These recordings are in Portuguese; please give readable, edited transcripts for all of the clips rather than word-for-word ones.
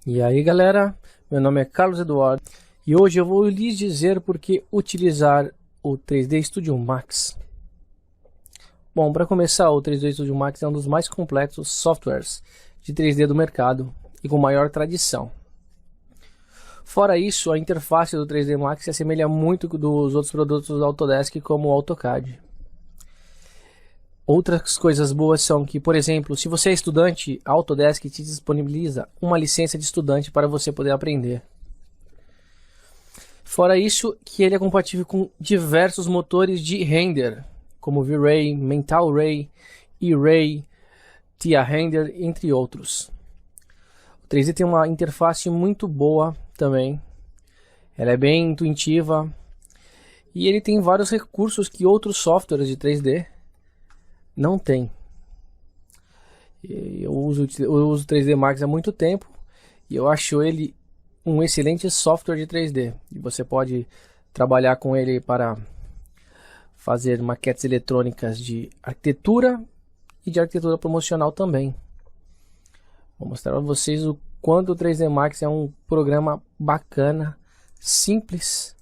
E aí galera, meu nome é Carlos Eduardo e hoje eu vou lhes dizer por que utilizar o 3D Studio Max. Bom, para começar, o 3D Studio Max é um dos mais completos softwares de 3D do mercado e com maior tradição. Fora isso, a interface do 3D Max se assemelha muito dos outros produtos do Autodesk, como o AutoCAD. Outras coisas boas são que, por exemplo, se você é estudante, a Autodesk te disponibiliza uma licença de estudante para você poder aprender. Fora isso, que ele é compatível com diversos motores de render, como V-Ray, Mental Ray, E-Ray, Tia Render, entre outros. O 3D tem uma interface muito boa também. Ela é bem intuitiva e ele tem vários recursos que outros softwares de 3D não tem. Eu uso o 3D Max há muito tempo e eu acho ele um excelente software de 3D. E você pode trabalhar com ele para fazer maquetes eletrônicas de arquitetura e de arquitetura promocional também. Vou mostrar para vocês o quanto o 3D Max é um programa bacana, simples,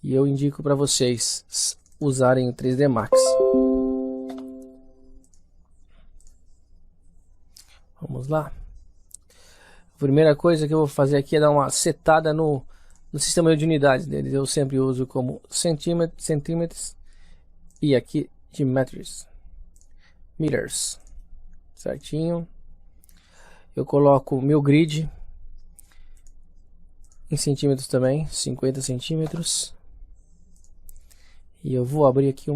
e eu indico para vocês usarem o 3D Max. Vamos lá. A primeira coisa que eu vou fazer aqui é dar uma setada no sistema de unidades deles. Eu sempre uso como centímetros e aqui de meters, certinho. Eu coloco meu grid em centímetros também, 50 centímetros. E eu vou abrir aqui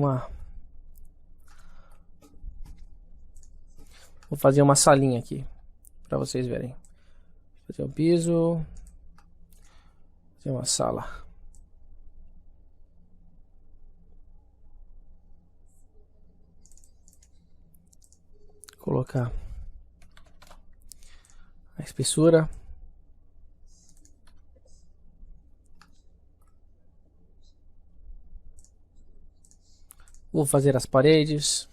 vou fazer uma salinha aqui para vocês verem. Fazer um piso, fazer uma sala. Colocar a espessura. Vou fazer as paredes.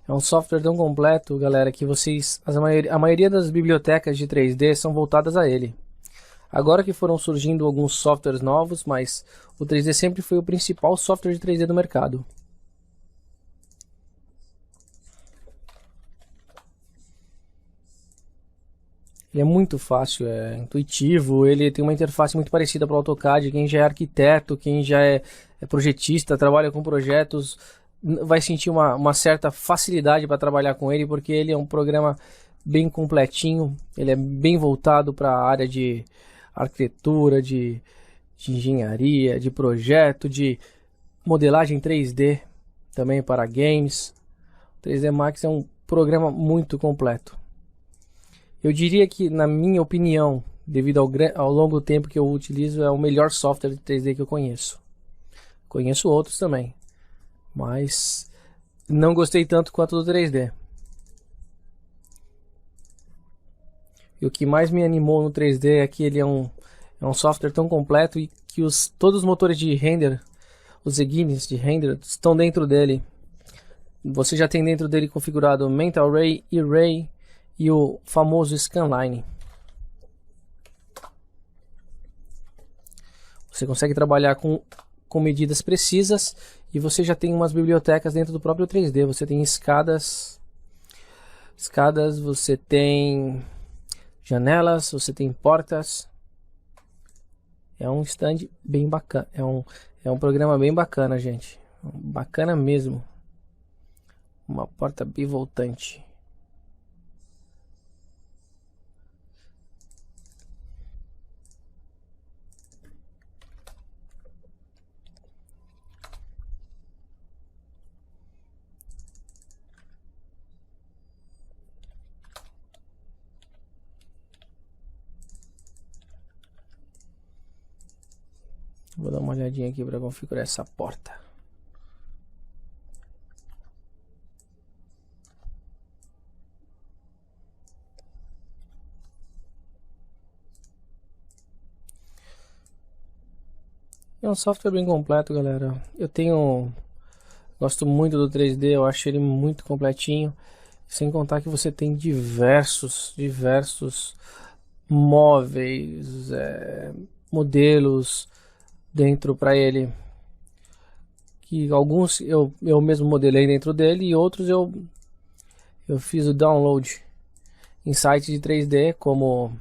É um software tão completo, galera, que a maioria das bibliotecas de 3D são voltadas a ele. Agora que foram surgindo alguns softwares novos, mas o 3D sempre foi o principal software de 3D do mercado. Ele é muito fácil, é intuitivo, ele tem uma interface muito parecida para o AutoCAD. Quem já é arquiteto, quem já é projetista, trabalha com projetos, vai sentir uma certa facilidade para trabalhar com ele, porque ele é um programa bem completinho, ele é bem voltado para a área de arquitetura, de engenharia, de projeto, de modelagem 3D, também para games. O 3D Max é um programa muito completo. Eu diria que, na minha opinião, devido ao longo tempo que eu utilizo, é o melhor software de 3D que eu conheço. Conheço outros também, mas não gostei tanto quanto do 3D. E o que mais me animou no 3D é que ele é um software tão completo e que todos os motores de render, os engines de render, estão dentro dele. Você já tem dentro dele configurado o Mental Ray, E-Ray e o famoso Scanline. Você consegue trabalhar com medidas precisas e você já tem umas bibliotecas dentro do próprio 3D. Você tem escadas, você tem janelas, você tem portas. É um stand bem bacana, é um programa bem bacana, gente. Bacana mesmo. Uma porta bivoltante. Vou dar uma olhadinha aqui para configurar essa porta. É um software bem completo, galera. Gosto muito do 3D, eu acho ele muito completinho. Sem contar que você tem diversos móveis, modelos dentro para ele. Que alguns eu mesmo modelei dentro dele e outros eu fiz o download em sites de 3D, como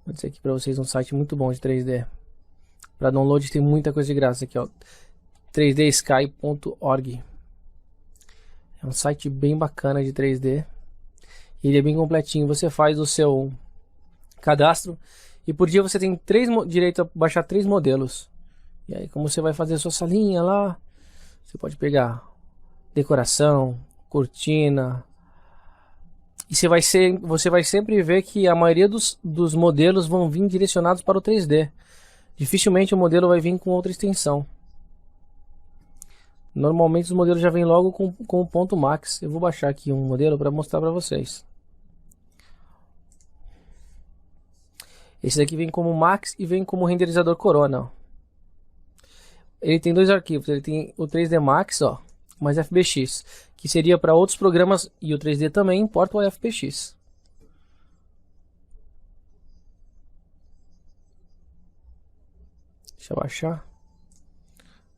vou dizer aqui para vocês, um site muito bom de 3D. Para download tem muita coisa de graça aqui, ó. 3dsky.org. É um site bem bacana de 3D. Ele é bem completinho. Você faz o seu cadastro e por dia você tem direito a baixar 3 modelos. E aí, como você vai fazer a sua salinha lá, você pode pegar decoração, cortina. E você vai sempre ver que a maioria dos modelos vão vir direcionados para o 3D. Dificilmente o modelo vai vir com outra extensão. Normalmente os modelos já vêm logo com o ponto max. Eu vou baixar aqui um modelo para mostrar para vocês. Esse daqui vem como max e vem como renderizador Corona, ó. Ele tem 2 arquivos. Ele tem o 3D Max, ó, mais FBX, que seria para outros programas, e o 3D também importa o FBX. Deixa eu baixar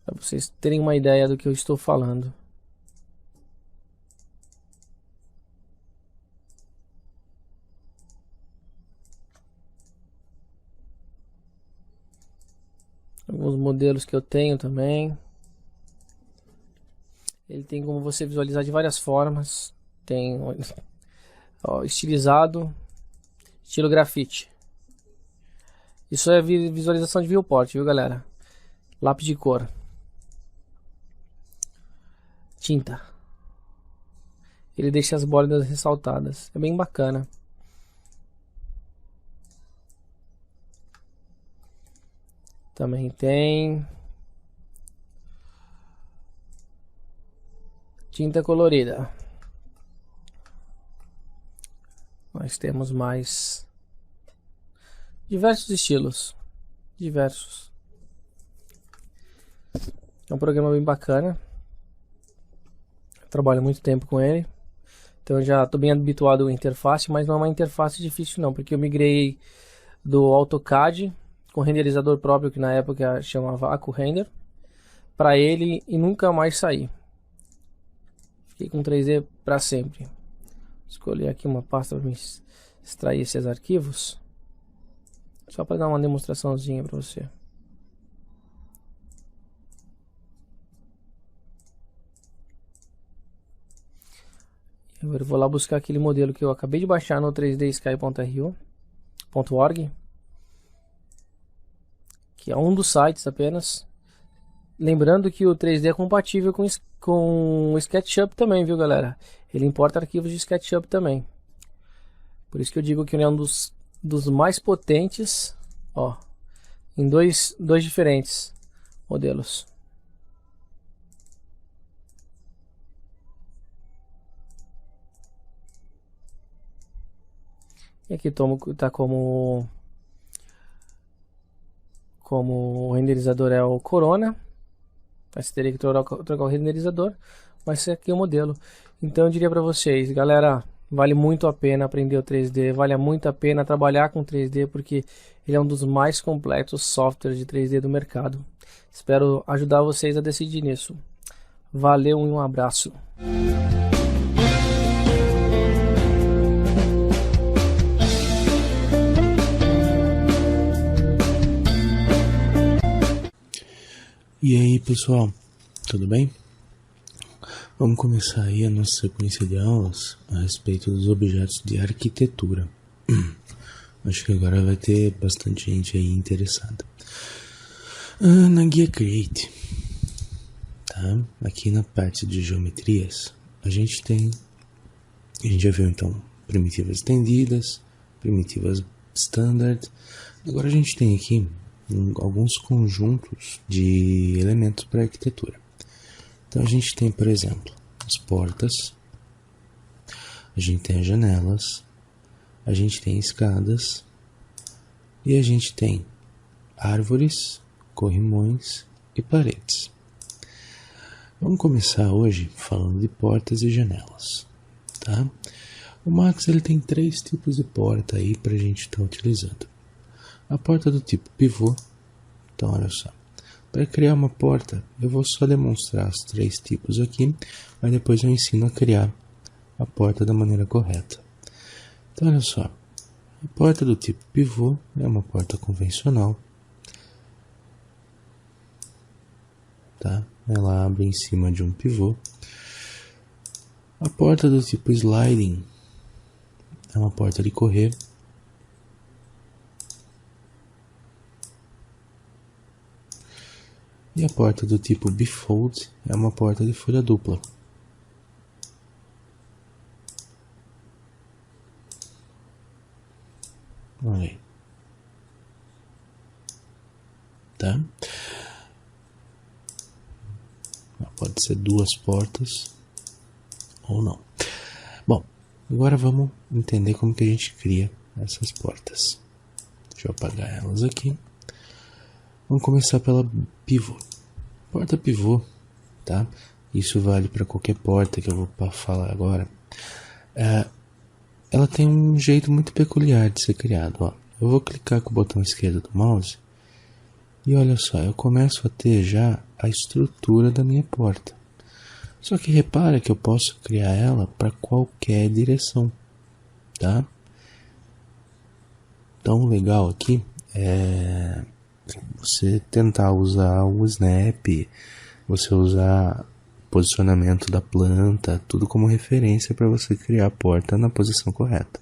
para vocês terem uma ideia do que eu estou falando. Alguns modelos que eu tenho também. Ele tem como você visualizar de várias formas. Tem, ó, estilizado, estilo grafite. Isso é visualização de viewport, viu, galera? Lápis de cor. Tinta. Ele deixa as bordas ressaltadas. É bem bacana. Também tem tinta colorida. Nós temos mais diversos estilos. Diversos. É um programa bem bacana. Eu trabalho muito tempo com ele. Então eu já estou bem habituado à interface, mas não é uma interface difícil não, porque eu migrei do AutoCAD com renderizador próprio, que na época chamava AcuRender, para ele e nunca mais saí. Fiquei com 3D para sempre. Escolhi aqui uma pasta para me extrair esses arquivos, só para dar uma demonstraçãozinha para você. Eu vou lá buscar aquele modelo que eu acabei de baixar no 3dsky.org, que é um dos sites apenas. Lembrando que o 3D é compatível com o SketchUp também, viu, galera? Ele importa arquivos de SketchUp também. Por isso que eu digo que ele é um dos mais potentes, ó, em dois diferentes modelos. E aqui tá como o renderizador é o Corona. Mas você teria que trocar o renderizador, mas esse aqui é o modelo. Então eu diria para vocês, galera, vale muito a pena aprender o 3D, vale muito a pena trabalhar com 3D, porque ele é um dos mais completos softwares de 3D do mercado. Espero ajudar vocês a decidir nisso. Valeu e um abraço. E aí, pessoal, tudo bem? Vamos começar aí a nossa sequência de aulas a respeito dos objetos de arquitetura. Acho que agora vai ter bastante gente aí interessada. Na guia Create, tá? Aqui na parte de geometrias, a gente já viu então primitivas estendidas, primitivas standard. Agora a gente tem aqui alguns conjuntos de elementos para arquitetura. Então a gente tem, por exemplo, as portas, a gente tem as janelas, a gente tem escadas e a gente tem árvores, corrimões e paredes. Vamos começar hoje falando de portas e janelas. tá? O Max ele tem 3 tipos de porta aí para a gente estar utilizando. A porta do tipo pivô. Então olha só, para criar uma porta eu vou só demonstrar os 3 tipos aqui, mas depois eu ensino a criar a porta da maneira correta. Então olha só, a porta do tipo pivô é uma porta convencional, tá? Ela abre em cima de um pivô. A porta do tipo sliding é uma porta de correr. E a porta do tipo bifold é uma porta de folha dupla. Olha aí. Tá? Pode ser 2 portas ou não. Bom, agora vamos entender como que a gente cria essas portas. Deixa eu apagar elas aqui. Vamos começar pela pivô. Porta pivô, tá? Isso vale para qualquer porta que eu vou falar agora. Ela tem um jeito muito peculiar de ser criado. Ó. Eu vou clicar com o botão esquerdo do mouse e olha só, eu começo a ter já a estrutura da minha porta. Só que repara que eu posso criar ela para qualquer direção, tá? Então o legal aqui é você tentar usar o snap, você usar o posicionamento da planta, tudo como referência para você criar a porta na posição correta,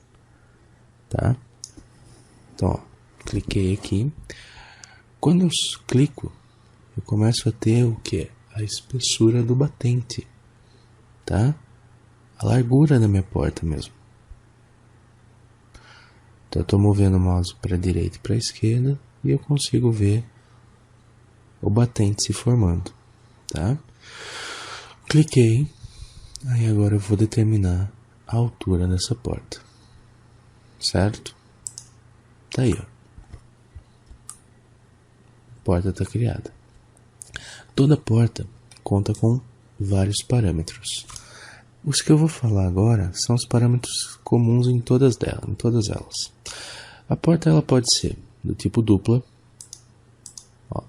tá? Então, ó, cliquei aqui. Quando eu clico, eu começo a ter o que? A espessura do batente, tá? A largura da minha porta mesmo. Então eu estou movendo o mouse para a direita e para a esquerda e eu consigo ver o batente se formando, tá? Cliquei, aí agora eu vou determinar a altura dessa porta, certo? Tá aí, ó. A porta está criada. Toda porta conta com vários parâmetros. Os que eu vou falar agora são os parâmetros comuns em todas elas. A porta ela pode ser do tipo dupla. Ó,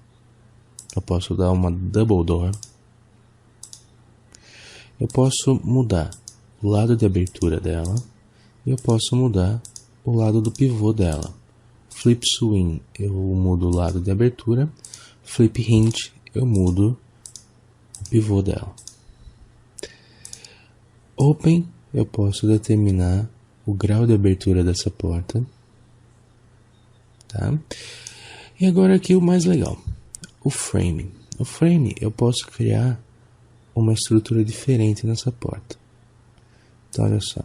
eu posso dar uma double door. Eu posso mudar o lado de abertura dela. E eu posso mudar o lado do pivô dela. Flip swing eu mudo o lado de abertura. Flip hinge eu mudo o pivô dela. Open eu posso determinar o grau de abertura dessa porta. Tá? E agora aqui o mais legal, o frame. O frame eu posso criar uma estrutura diferente nessa porta. Então olha só.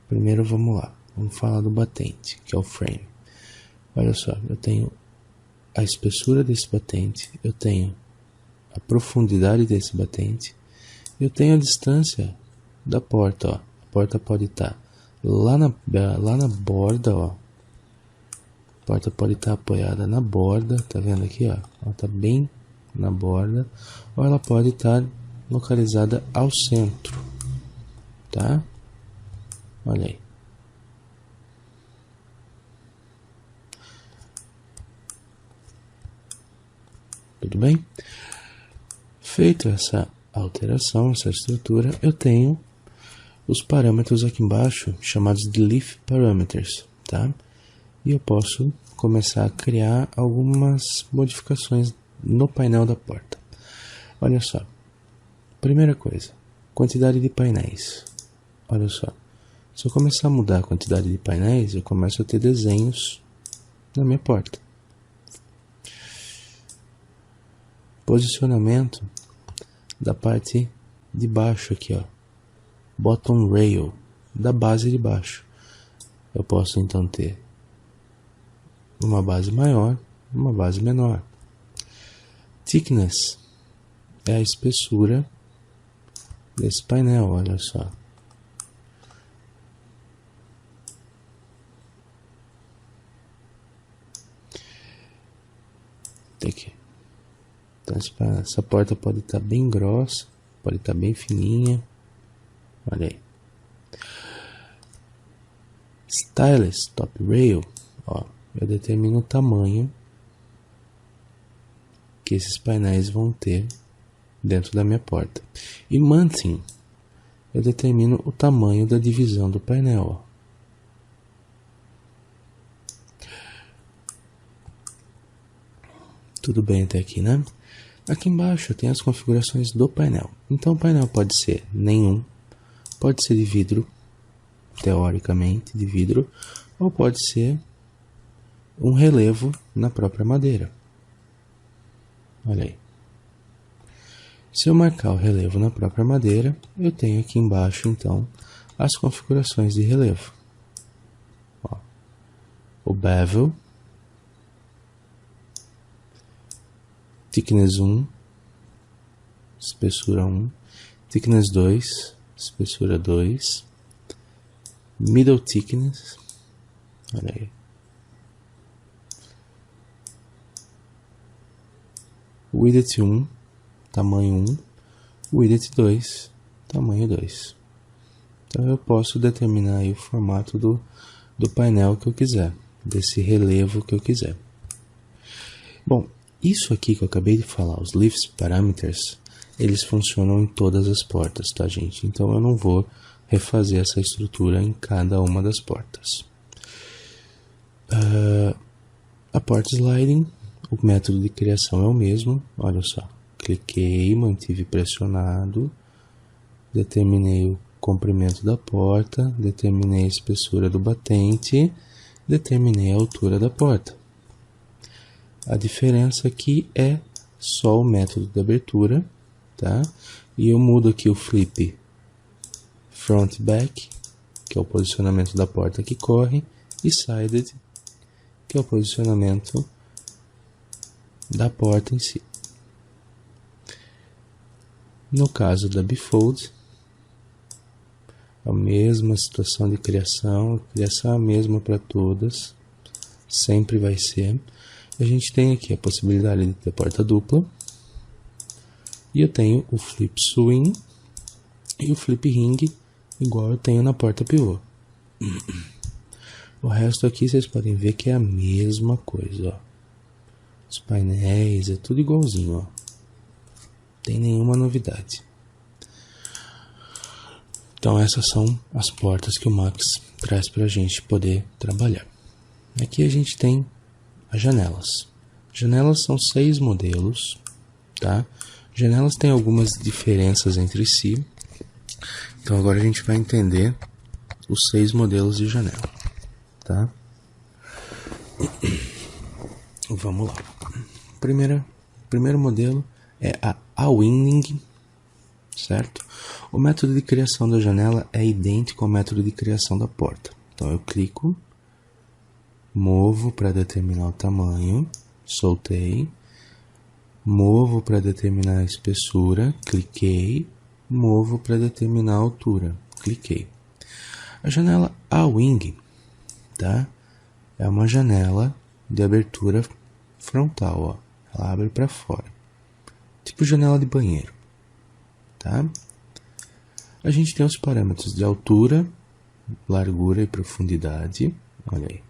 Primeiro vamos lá, vamos falar do batente, que é o frame. Olha só, eu tenho a espessura desse batente, eu tenho a profundidade desse batente, eu tenho a distância da porta. Ó. A porta pode estar lá na borda, ó. A porta pode estar apoiada na borda, tá vendo aqui, ó? Ela tá bem na borda, ou ela pode estar localizada ao centro, tá? Olha aí. Tudo bem? Feito essa alteração, essa estrutura, eu tenho os parâmetros aqui embaixo, chamados de leaf parameters, tá? E eu posso começar a criar algumas modificações no painel da porta. Olha só. Primeira coisa, quantidade de painéis. Olha só. Se eu começar a mudar a quantidade de painéis, eu começo a ter desenhos na minha porta. Posicionamento da parte de baixo aqui, ó. Bottom rail, da base de baixo. Eu posso então ter uma base maior, uma base menor. Thickness é a espessura desse painel, olha só. Aqui. Então essa porta pode estar bem grossa, pode estar bem fininha, Olha aí. Stylus Top Rail, ó, eu determino o tamanho que esses painéis vão ter dentro da minha porta. E Mounting, eu determino o tamanho da divisão do painel, ó. Tudo bem até aqui, né? Aqui embaixo tem as configurações do painel. Então o painel pode ser nenhum, pode ser de vidro, teoricamente de vidro, ou pode ser um relevo na própria madeira. Olha aí. Se eu marcar o relevo na própria madeira, eu tenho aqui embaixo então as configurações de relevo. Ó, o bevel, thickness 1, espessura 1, thickness 2, espessura 2, middle thickness, olha aí, width 1, tamanho 1, width 2, tamanho 2. Então eu posso determinar aí o formato do painel que eu quiser, desse relevo que eu quiser. Bom, isso aqui que eu acabei de falar, os Leaf Parameters, eles funcionam em todas as portas, tá, gente? Então eu não vou refazer essa estrutura em cada uma das portas. A porta Sliding, o método de criação é o mesmo, olha só. Cliquei, mantive pressionado, determinei o comprimento da porta, determinei a espessura do batente, determinei a altura da porta. A diferença aqui é só o método de abertura, tá? E eu mudo aqui o flip front back, que é o posicionamento da porta que corre, e sided, que é o posicionamento da porta em si. No caso da bifold, a mesma situação de criação, a criação é a mesma para todas, sempre vai ser. A gente tem aqui a possibilidade de ter porta dupla, e eu tenho o flip swing e o flip ring, igual eu tenho na porta pivô. O resto aqui vocês podem ver que é a mesma coisa, ó. Os painéis, é tudo igualzinho, ó. Não tem nenhuma novidade. Então essas são as portas que o Max traz para a gente poder trabalhar. Aqui a gente tem as janelas. Janelas são 6 modelos, tá? Janelas têm algumas diferenças entre si. Então agora a gente vai entender os 6 modelos de janela, tá? Vamos lá. Primeiro modelo é a Winding, certo? O método de criação da janela é idêntico ao método de criação da porta. Então eu clico, movo para determinar o tamanho, soltei, movo para determinar a espessura, cliquei, movo para determinar a altura, cliquei. A janela A-Wing, tá? É uma janela de abertura frontal, ó. Ela abre para fora, tipo janela de banheiro, tá? A gente tem os parâmetros de altura, largura e profundidade, olha aí.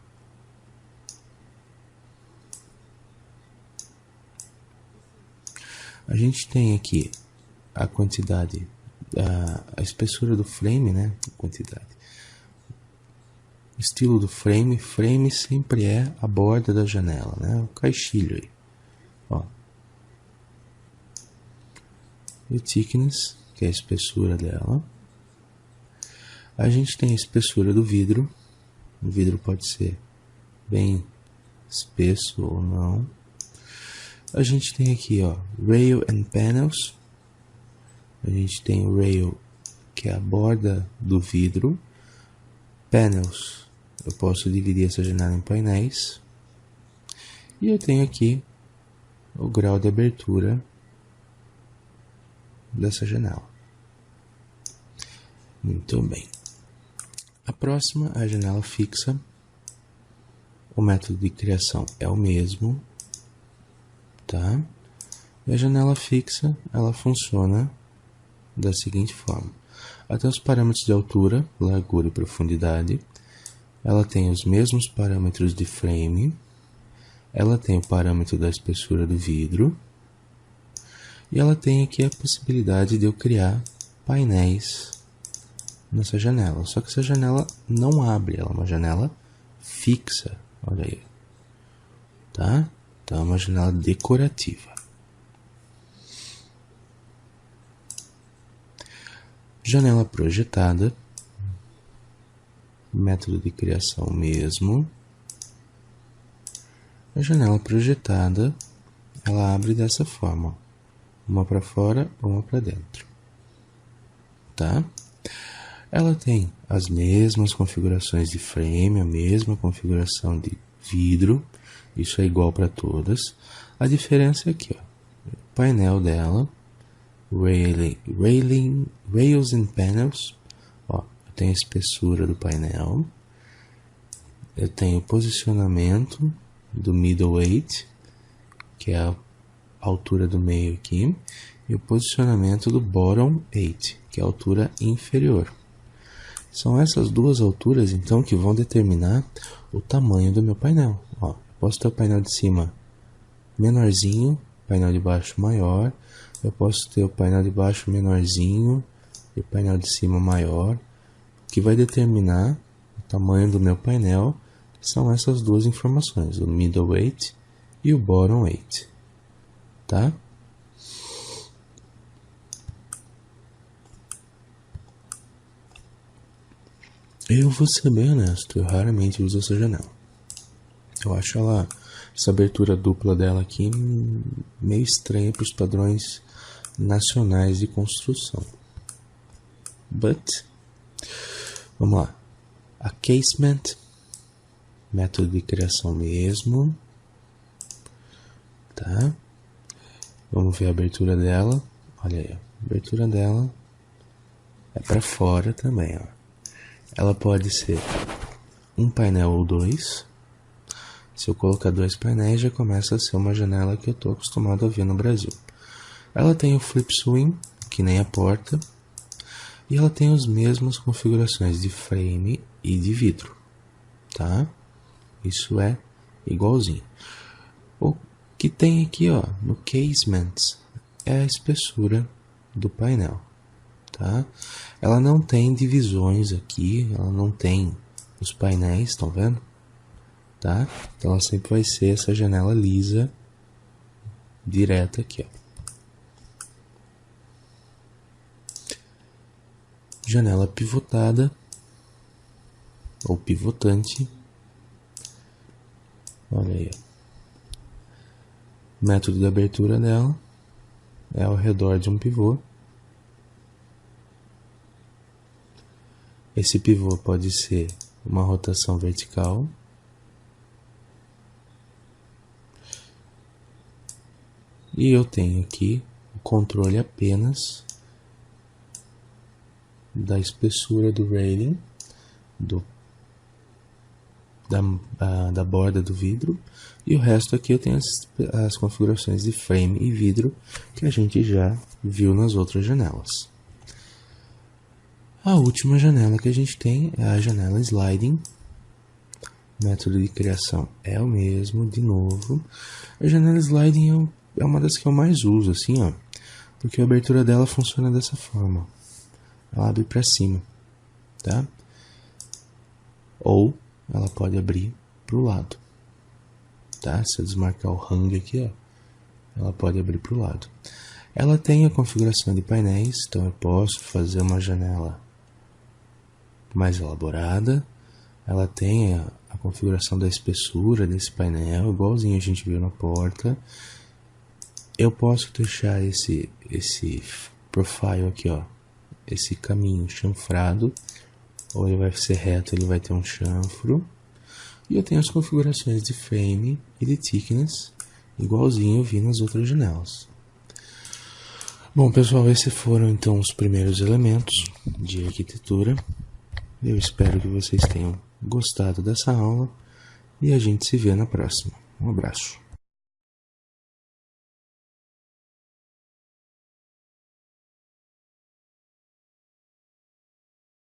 A gente tem aqui a quantidade, a espessura do frame, né? Quantidade. Estilo do frame. Frame sempre é a borda da janela, né? O caixilho aí. Ó. E o thickness, que é a espessura dela. A gente tem a espessura do vidro. O vidro pode ser bem espesso ou não. A gente tem aqui, ó, rail and panels. A gente tem o rail, que é a borda do vidro. Panels, eu posso dividir essa janela em painéis. E eu tenho aqui o grau de abertura dessa janela. Muito bem. A próxima é a janela fixa. O método de criação é o mesmo, tá? E a janela fixa, ela funciona da seguinte forma. Ela tem os parâmetros de altura, largura e profundidade. Ela tem os mesmos parâmetros de frame. Ela tem o parâmetro da espessura do vidro. E ela tem aqui a possibilidade de eu criar painéis nessa janela. Só que essa janela não abre, ela é uma janela fixa. Olha aí. Tá? Então é uma janela decorativa. Janela projetada. Método de criação mesmo. A janela projetada, ela abre dessa forma. Uma para fora, uma para dentro. Tá? Ela tem as mesmas configurações de frame, a mesma configuração de vidro. Isso é igual para todas. A diferença é aqui, ó. O painel dela, Rails and Panels. Ó, eu tenho a espessura do painel. Eu tenho o posicionamento do middleweight, que é a altura do meio aqui, e o posicionamento do bottom 8, que é a altura inferior. São essas duas alturas, então, que vão determinar o tamanho do meu painel. Ó, posso ter o painel de cima menorzinho, painel de baixo maior. Eu posso ter o painel de baixo menorzinho e o painel de cima maior. O que vai determinar o tamanho do meu painel são essas duas informações, o middleweight e o bottom 8. Tá? Eu vou ser bem honesto, eu raramente uso essa janela. Eu acho essa abertura dupla dela aqui meio estranha para os padrões nacionais de construção. But, vamos lá. A casement, método de criação mesmo. Tá? Vamos ver a abertura dela. Olha aí, a abertura dela é para fora também, ó. Ela pode ser um painel ou dois. Se eu colocar dois painéis, já começa a ser uma janela que eu estou acostumado a ver no Brasil. Ela tem o flip swing, que nem a porta. E ela tem as mesmas configurações de frame e de vidro. Tá? Isso é igualzinho. O que tem aqui, ó, no casement é a espessura do painel. Tá? Ela não tem divisões aqui, ela não tem os painéis, estão vendo? Tá? Então ela sempre vai ser essa janela lisa, direta aqui, ó. Janela pivotada ou pivotante. Olha aí, ó. O método de abertura dela é ao redor de um pivô. Esse pivô pode ser uma rotação vertical. E eu tenho aqui o controle apenas da espessura do railing, da borda do vidro. E o resto aqui eu tenho as configurações de frame e vidro que a gente já viu nas outras janelas. A última janela que a gente tem é a janela sliding. O método de criação é o mesmo, de novo. A janela sliding é uma das que eu mais uso, assim, ó, porque a abertura dela funciona dessa forma. Ela abre para cima, tá? Ou ela pode abrir para o lado, tá? Se eu desmarcar o hang aqui, ó, ela pode abrir para o lado. Ela tem a configuração de painéis, então eu posso fazer uma janela mais elaborada. Ela tem a configuração da espessura desse painel, igualzinho a gente viu na porta. Eu posso deixar esse profile aqui, ó, esse caminho chanfrado, ou ele vai ser reto, ele vai ter um chanfro. E eu tenho as configurações de frame e de thickness, igualzinho eu vi nas outras janelas. Bom, pessoal, esses foram então os primeiros elementos de arquitetura. Eu espero que vocês tenham gostado dessa aula e a gente se vê na próxima. Um abraço.